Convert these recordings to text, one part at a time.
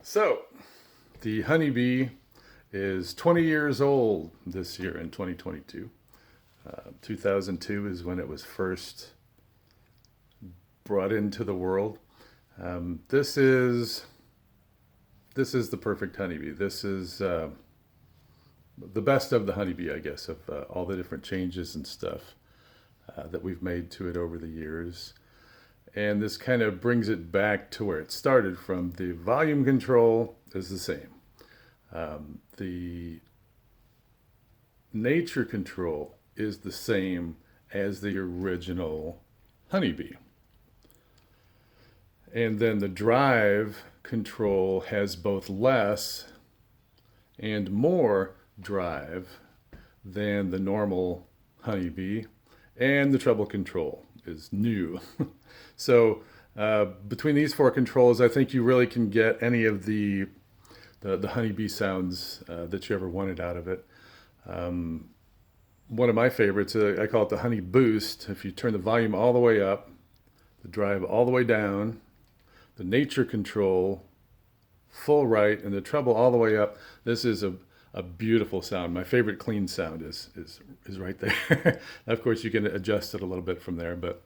So, the honeybee is 20 years old this year in 2022. 2002 is when it was first brought into the world. This is the perfect honeybee. This is the best of the honeybee, I guess, of all the different changes and stuff that we've made to it over the years. And this kind of brings it back to where it started from. The volume control is the same. The nature control is the same as the original honeybee. And then the drive control has both less and more drive than the normal honeybee, and the treble control is new. So between these four controls, I think you really can get any of the honeybee sounds that you ever wanted out of it. One of my favorites, I call it the honey boost. If you turn the volume all the way up, the drive all the way down, the nature control full right, and the treble all the way up, this is a beautiful sound. My favorite clean sound is right there. Of course, you can adjust it a little bit from there, but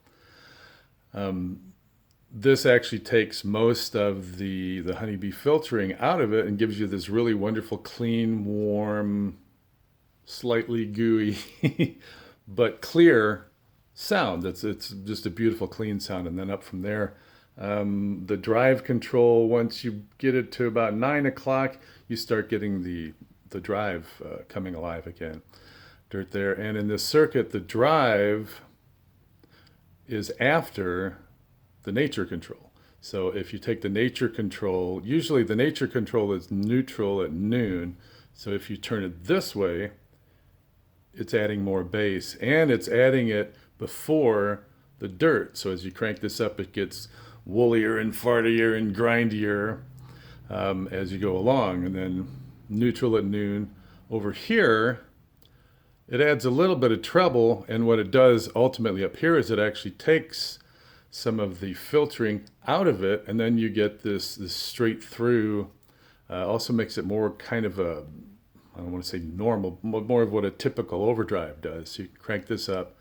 this actually takes most of the honeybee filtering out of it and gives you this really wonderful, clean, warm, slightly gooey, but clear sound. It's just a beautiful, clean sound. And then up from there, the drive control, once you get it to about 9 o'clock, you start getting the drive coming alive again. Dirt there. And in this circuit, the drive is after the nature control. So if you take the nature control, usually the nature control is neutral at noon. So if you turn it this way, it's adding more bass, and it's adding it before the dirt. So as you crank this up, it gets woollier and fartier and grindier as you go along. And then neutral at noon. Over here, it adds a little bit of treble, and what it does ultimately up here is it actually takes some of the filtering out of it, and then you get this straight through. Also makes it more kind of a, I don't want to say normal, more of what a typical overdrive does. So you crank this up,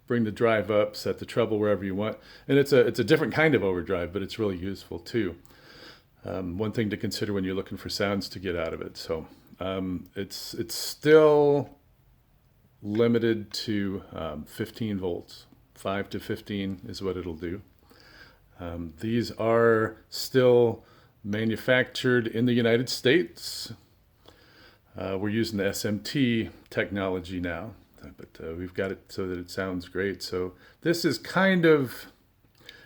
bring the drive up, set the treble wherever you want, and it's a different kind of overdrive, but it's really useful too. One thing to consider when you're looking for sounds to get out of it. So it's still limited to 15 volts. 5 to 15 is what it'll do. These are still manufactured in the United States. We're using the SMT technology now, but we've got it so that it sounds great. So this is kind of,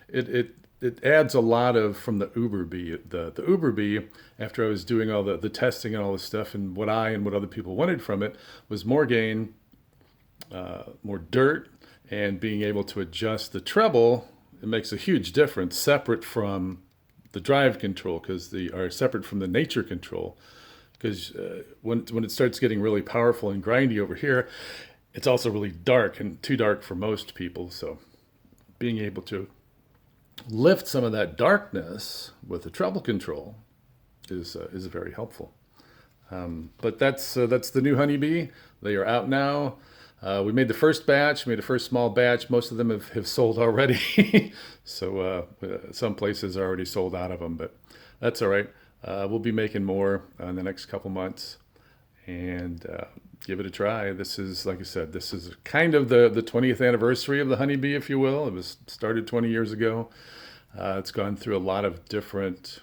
it adds a lot of from the Uber Bee. The Uber Bee, after I was doing all the testing and all this stuff, and what I and what other people wanted from it was more gain, more dirt, and being able to adjust the treble. It makes a huge difference, separate from the drive control, or separate from the nature control, because when it starts getting really powerful and grindy over here, it's also really dark, and too dark for most people. So being able to lift some of that darkness with the treble control is very helpful. But that's the new honeybee. They are out now. We made the first batch, made a first small batch. Most of them have sold already. So some places are already sold out of them, but that's all right. We'll be making more in the next couple months, and give it a try. This is, like I said, this is kind of the 20th anniversary of the honeybee, if you will. It was started 20 years ago. It's gone through a lot of different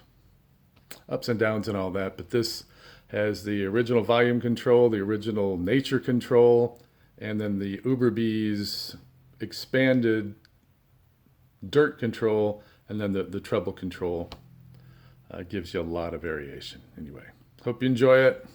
ups and downs and all that, but this has the original volume control, the original nature control, and then the Uber Bees expanded dirt control, and then the treble control gives you a lot of variation. Anyway, hope you enjoy it.